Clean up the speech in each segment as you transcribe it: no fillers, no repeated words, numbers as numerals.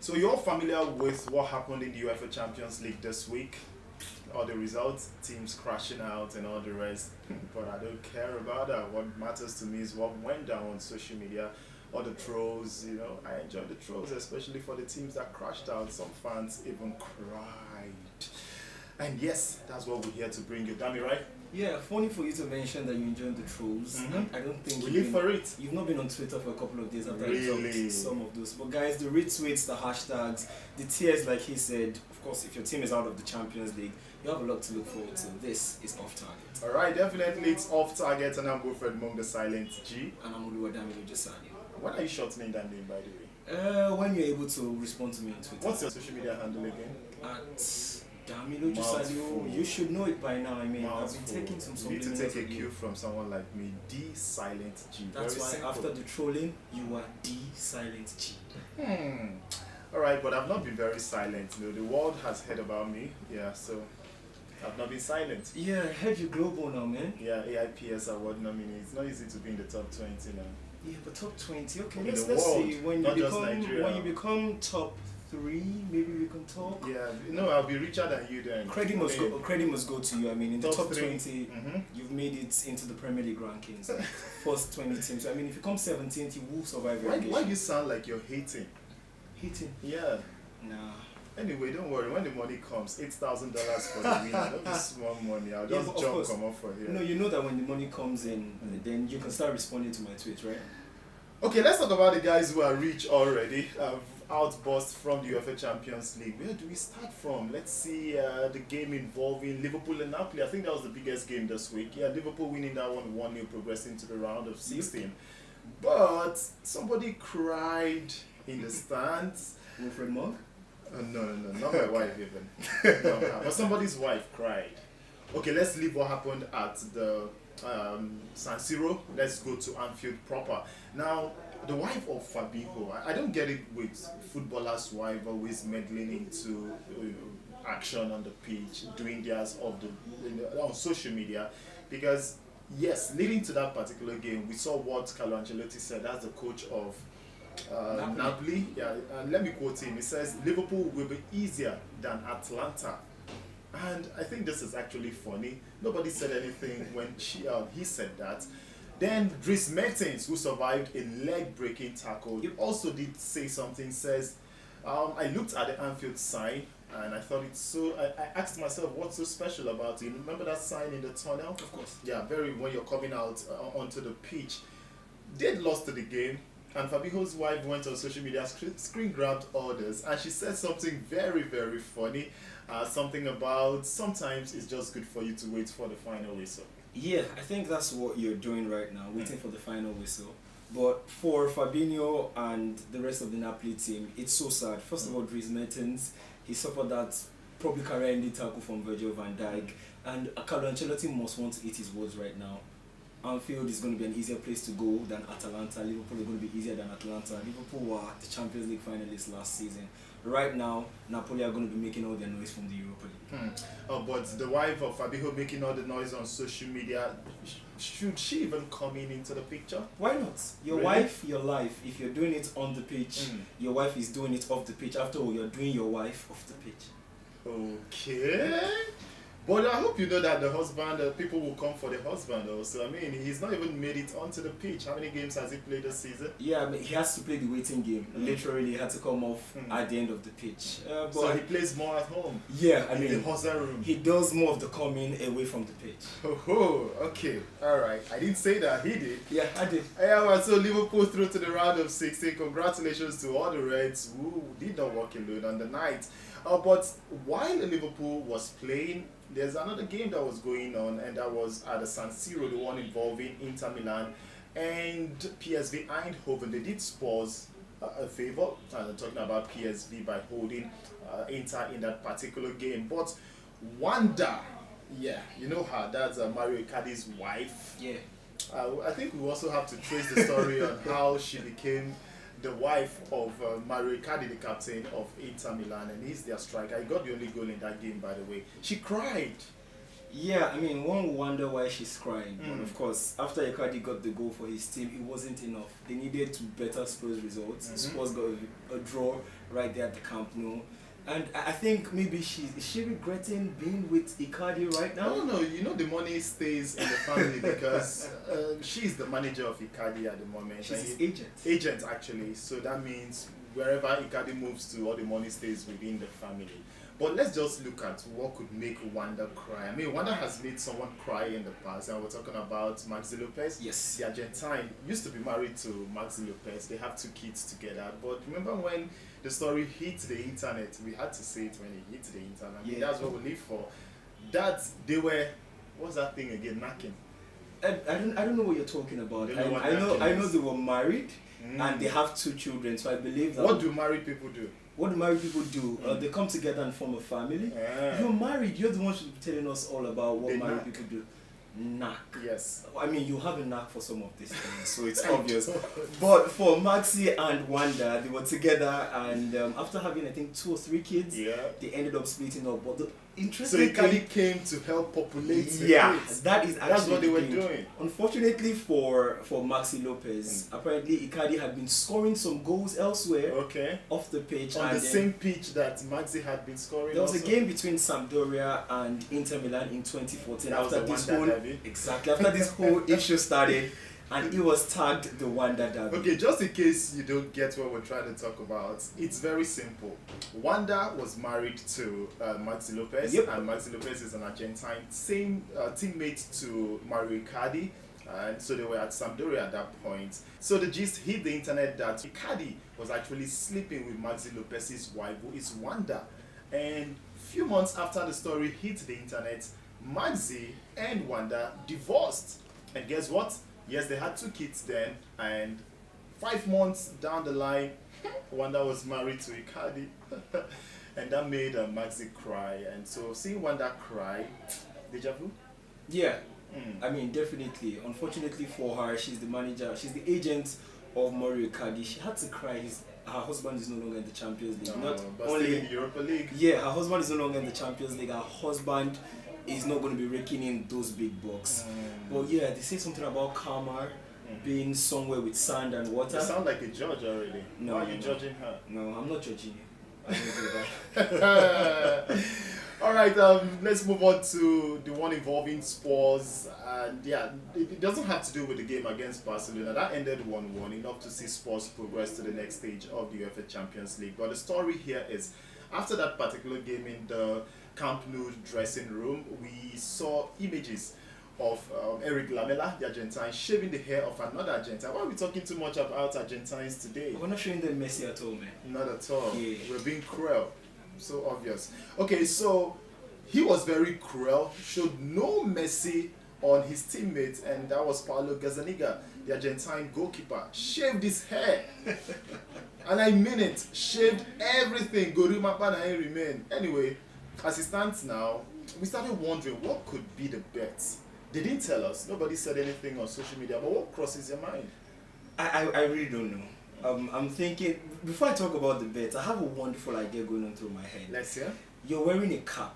So you're familiar with what happened in the UEFA Champions League this week? All the results, teams crashing out and all the rest. But I don't care about that. What matters to me is what went down on social media. All the trolls, I enjoy the trolls, especially for the teams that crashed out. Some fans even cried. And yes, that's what we're here to bring you. Dami, right? Yeah, funny for you to mention that you enjoyed the trolls. I don't think we live for it. You've not been on Twitter for a couple of days after Really? I dropped some of those. But guys, the retweets, the hashtags, the tears, like he said, of course, if your team is out of the Champions League, you have a lot to look forward to. This is Off Target. Alright, definitely it's Off Target, and I'm Wilfred Among the Silent G. And I'm Damiloju. When are you shortening that name, by the way? When you're able to respond to me on Twitter. What's your social media handle again? At Damiloju. You should know it by now. I mean, I've been taking some You need to take a cue from someone like me, D Silent G. That's Very why simple. after the trolling, you are D Silent G. Alright, but I've not been very silent. The world has heard about me. Yeah, so I've not been silent. Yeah, I heard you global now, man. Yeah, AIPS award nominee. It's not easy to be in the top 20 now. Yeah, but top 20. Okay, In let's the world, see. When not you just become Nigeria. when you become top 3, maybe we can talk. Yeah, I'll be richer than you then. Credit must go to you. I mean, in the top 3. 20, you've made it into the Premier League rankings. First 20 teams. I mean, if you come 17th, you will survive relegation. Why do you sound like you're hating? Hating? Yeah. Nah. Anyway, don't worry. When the money comes, $8,000 for the winner. Don't be small money. I'll just but of jump course. come off for here. No, you know that when the money comes in, then you can start responding to my tweets, right? Okay, let's talk about the guys who are rich already. Outburst from the UEFA Champions League. Where do we start from? Let's see the game involving Liverpool and Napoli. I think that was the biggest game this week. Yeah, Liverpool winning that one 1-0, progressing to the round of 16. But somebody cried in the stands. Wilfred Mug? No, not my wife even. But somebody's wife cried. Okay, let's leave what happened at the San Siro. Let's go to Anfield proper. Now, the wife of Fabinho, I don't get it with footballers' wife always meddling into action on the pitch, doing theirs on social media, because yes, leading to that particular game, we saw what Carlo Ancelotti said. That's the coach of Napoli. Yeah, and let me quote him. He says Liverpool will be easier than Atlanta. And I think this is actually funny. Nobody said anything when he said that. Then Dries Mertens, who survived a leg-breaking tackle, he also did say something. Says, I looked at the Anfield sign and I thought it's so. I asked myself, what's so special about it? Remember that sign in the tunnel? Of course. Yeah, when you're coming out onto the pitch. They'd lost to the game. And Fabinho's wife went on social media, screen grabbed orders, and she said something very, very funny. Something about sometimes it's just good for you to wait for the final whistle. Yeah, I think that's what you're doing right now, waiting for the final whistle. But for Fabinho and the rest of the Napoli team, it's so sad. First of all, Dries Mertens, he suffered that probably career-ending tackle from Virgil van Dijk, and Carlo Ancelotti must want to eat his words right now. Anfield is going to be an easier place to go than Atalanta. Liverpool are going to be easier than Atalanta. Liverpool were the Champions League finalists last season. Right now, Napoli are going to be making all their noise from the Europa League. But the wife of Fabinho making all the noise on social media, should she even come into the picture? Why not? Your wife, your life. If you're doing it on the pitch, your wife is doing it off the pitch. After all, you're doing your wife off the pitch. Okay. But I hope you know that the husband, people will come for the husband also. I mean, he's not even made it onto the pitch. How many games has he played this season? Yeah, I mean, he has to play the waiting game. Literally, he had to come off at the end of the pitch. But so he plays more at home? Yeah, I in mean, the hotel room. He does more of the coming away from the pitch. Oh, okay. Alright. I didn't say that. He did. Yeah, I did. Yeah, well, so Liverpool through to the round of 16. Congratulations to all the Reds who did not walk alone on the night. But while Liverpool was playing, there's another game that was going on, and that was at the San Siro, the one involving Inter Milan and PSV Eindhoven. They did Spurs a favor, talking about PSV by holding Inter in that particular game. But Wanda, yeah, you know her, that's Mario Icardi's wife. Yeah. I think we also have to trace the story on how she became the wife of Mario Icardi, the captain of Inter Milan, and he's their striker. He got the only goal in that game, by the way. She cried. Yeah, I mean, one will wonder why she's crying. But of course, after Icardi got the goal for his team, it wasn't enough. They needed to better Spurs results. Spurs got a draw right there at the Camp Nou. And I think maybe is she regretting being with Icardi right now? No, the money stays in the family because she's the manager of Icardi at the moment. She's his agent. Agent, actually. So that means wherever Icardi moves to, all the money stays within the family. But let's just look at what could make Wanda cry. I mean, Wanda has made someone cry in the past, and we're talking about Maxi Lopez. Yes. The Argentine used to be married to Maxi Lopez. They have 2 kids together. But remember when the story hit the internet? We had to say it when it hit the internet. I mean, that's what we live for. That they were, what's that thing again? Knacking. I don't know what you're talking about. I know they were married and they have 2 children. So I believe that. What do married people do? What do married people do? They come together and form a family. You're married. You're the one who should be telling us all about what married people do. Knack. Yes. I mean, you have a knack for some of these things, so it's obvious. But for Maxi and Wanda, they were together, and after having, I think, 2 or 3 kids, they ended up splitting up. But the interesting so Icardi came to help populate the kids. That's what they were doing. Unfortunately for Maxi Lopez, apparently Icardi had been scoring some goals elsewhere off the pitch. On the same pitch that Maxi had been scoring. There was a game between Sampdoria and Inter Milan in 2014. After this whole issue started, and it was tagged the Wanda Derby. Okay, just in case you don't get what we're trying to talk about, it's very simple. Wanda was married to Maxi Lopez, and Maxi Lopez is an Argentine, same teammate to Mario Icardi, and so they were at Sampdoria at that point. So the gist hit the internet that Icardi was actually sleeping with Maxi Lopez's wife, who is Wanda. And few months after the story hit the internet, Maxi and Wanda divorced. And guess what? Yes, they had 2 kids then, and 5 months down the line, Wanda was married to Icardi. And that made Maxi cry. And so seeing Wanda cry, deja vu? Yeah. I mean, definitely. Unfortunately for her, she's the manager, she's the agent of Mario Icardi. She had to cry. Her husband is no longer in the Champions League. Not only in the Europa League. Yeah, her husband is no longer in the Champions League. Her husband is not going to be raking in those big bucks. But yeah, they say something about karma being somewhere with sand and water. You sound like a judge already. No, why are you judging her? No, I'm not judging you. I don't do that. Alright, let's move on to the one involving Spurs. And yeah, it doesn't have to do with the game against Barcelona. That ended 1-1, enough to see Spurs progress to the next stage of the UEFA Champions League. But the story here is, after that particular game in the Camp Nou dressing room, we saw images of Eric Lamela, the Argentine, shaving the hair of another Argentine. Why are we talking too much about Argentines today? We're not showing them Messi at all, man. Not at all. Yeah. We're being cruel. So obvious. Okay, so he was very cruel, showed no mercy on his teammates, and that was Paulo Gazzaniga, the Argentine goalkeeper. Shaved his hair. And I mean it, shaved everything. Gorimapa and remain. Anyway, as it stands now, we started wondering what could be the bet. They didn't tell us. Nobody said anything on social media. But what crosses your mind? I really don't know. I'm thinking, before I talk about the bet, I have a wonderful idea going on through my head. Let's hear. You're wearing a cap.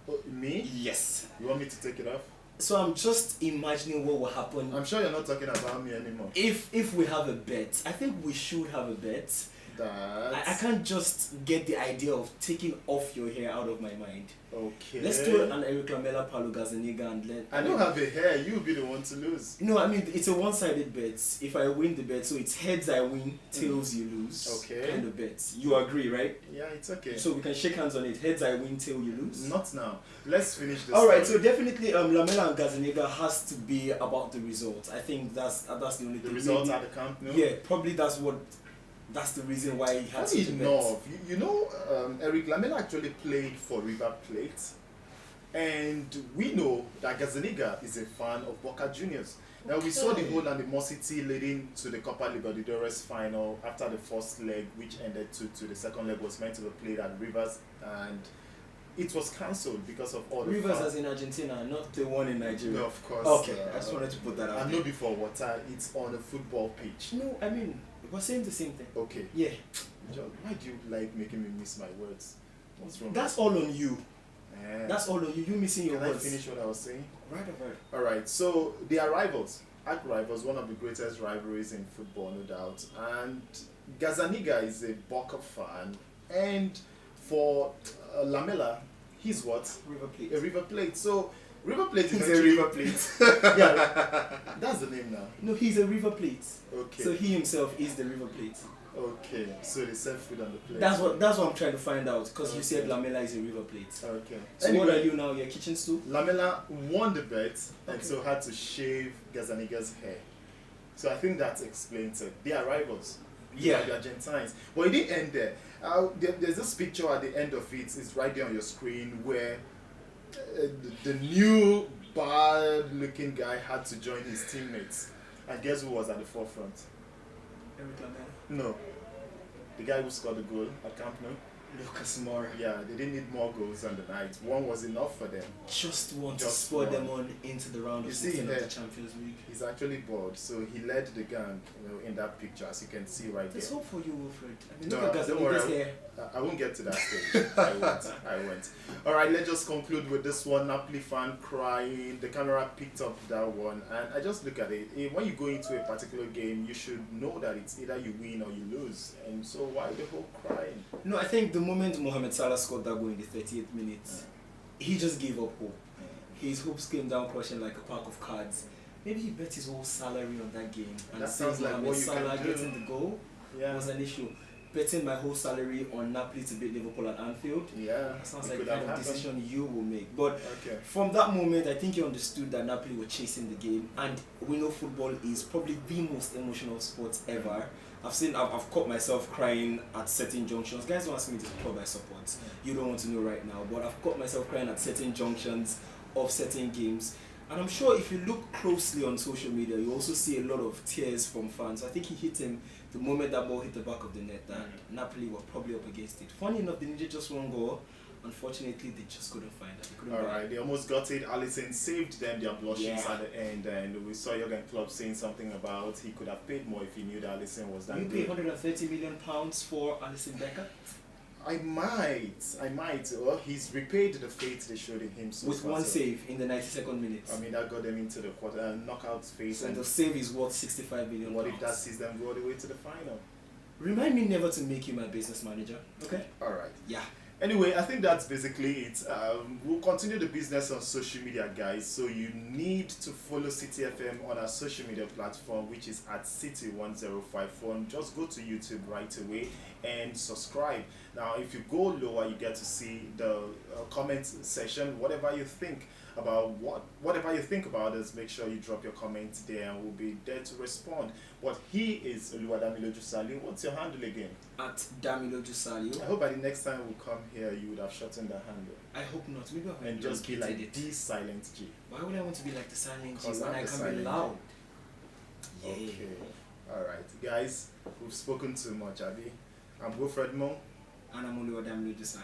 Oh, me? Yes. You want me to take it off? So I'm just imagining what will happen. I'm sure you're not talking about me anymore. If we have a bet, I think we should have a bet. I can't just get the idea of taking off your hair out of my mind. Okay. Let's do an Eric Lamela, Paulo Gazzaniga, and let. I don't have a hair. You'll be the one to lose. No, I mean it's a one-sided bet. If I win the bet, so it's heads I win, tails you lose. Okay. Kind of bet. You agree, right? Yeah, it's okay. So we can shake hands on it. Heads I win, tail you lose. Not now. Let's finish this. All right. So definitely, Lamela and Gazzaniga has to be about the result. I think that's the only thing. The result at the Camp Nou. Yeah, probably that's the reason why he has to enough. You know, Eric Lamela actually played for River Plate, and we know that Gazzaniga is a fan of Boca Juniors. Now we saw the whole animosity leading to the Copa Libertadores final after the first leg, which ended 2-2. The second leg was meant to be played at Rivers, and it was cancelled because of all the Rivers as in Argentina, not the one in Nigeria. No, of course. Okay, I just wanted to put that out. I know before water, it's on a football pitch. No, I mean, we're saying the same thing. Okay. Yeah. John, why do you like making me miss my words? What's wrong? That's all on you. That's all on you. You missing your words. Can I finish what I was saying? Right over. Alright, so they are rivals. Arch rivals, one of the greatest rivalries in football, no doubt. And Gazaniga is a Boca fan, and for Lamela, he's what? River Plate. A River Plate. So River Plate is He's a actually- River Plate. Yeah, that's the name now. No, he's a River Plate. Okay. So he himself is the River Plate. Okay, so they serve food on the plate. That's what I'm trying to find out, because you Okay. said Lamela is a River Plate. Okay. So Anyway, what are you now? Your kitchen stool? Lamela won the bet and Okay. so had to shave Gazaniga's hair. So I think that explains it. They are rivals. Yeah. The Argentines. But it didn't end there. There's this picture at the end of it. It's right there on your screen where the new bad-looking guy had to join his teammates. And guess who was at the forefront? Eric Lamela. No. The guy who scored the goal at Camp Nou. Lucas Moura. Yeah, they didn't need more goals on the night. One was enough for them. Just want to Just spur one. them on into the round You of see 16 of here. the Champions League. He's actually bored, so he led the gang, in that picture, as you can see right There's there. hope for you, Wilfred. I mean, No, look at don't worry. Gazaniga's hair. I won't get to that stage. I won't. All right, let's just conclude with this one. Napoli fan crying. The camera picked up that one, and I just look at it. When you go into a particular game, you should know that it's either you win or you lose. And so why the whole crying? No, I think the moment Mohamed Salah scored that goal in the 38th minute, he just gave up hope. His hopes came down crushing like a pack of cards. Maybe he bet his whole salary on that game, and That saying sounds like Mohamed what you Salah can do. getting the goal Yeah. was an issue. Betting my whole salary on Napoli to beat Liverpool at Anfield, Yeah. that sounds it like the could kind have of happened. decision you will make. But Okay. from that moment, I think he understood that Napoli were chasing the game, and we know football is probably the most emotional sport ever. I've caught myself crying at certain junctions. Guys don't ask me this club I support. You don't want to know right now, but I've caught myself crying at certain junctions of certain games. And I'm sure if you look closely on social media, you also see a lot of tears from fans. I think he hit him the moment that ball hit the back of the net, and Napoli were probably up against it. Funny enough, they needed just one goal. Unfortunately, they just couldn't find it. They couldn't All buy it. right, they almost got it. Alisson saved them their blushes Yeah. at the end, and we saw Jurgen Klopp saying something about he could have paid more if he knew that Alisson was that You pay good. £130 million for Alisson Becker I might. Well, he's repaid the faith they showed in him so with far, one so- save in the 92nd minute. I mean, that got them into the knockout phase. So And the save is worth £65 million. what if that sees them go all the way to the final? Remind me never to make you my business manager, okay? All right. Yeah. Anyway, I think that's basically it. We'll continue the business on social media, guys. So you need to follow City FM on our social media platform, which is at City1054. Just go to YouTube right away and subscribe. Now, if you go lower, you get to see the comment section. Whatever you think about whatever you think about us, make sure you drop your comments there, and we'll be there to respond. But he is Damiloju. What's your handle again? At Damiloju. I hope by the next time we come here, you would have shortened the handle I hope not. Maybe I've and just be like it. the silent G. Why would I want to be like the silent G 'Cause when I'm I the can silent be G. loud? Yeah. Okay. All right, guys. We've spoken too much, Abby. I'm Wilfred Mo. And I'm only Damiloju.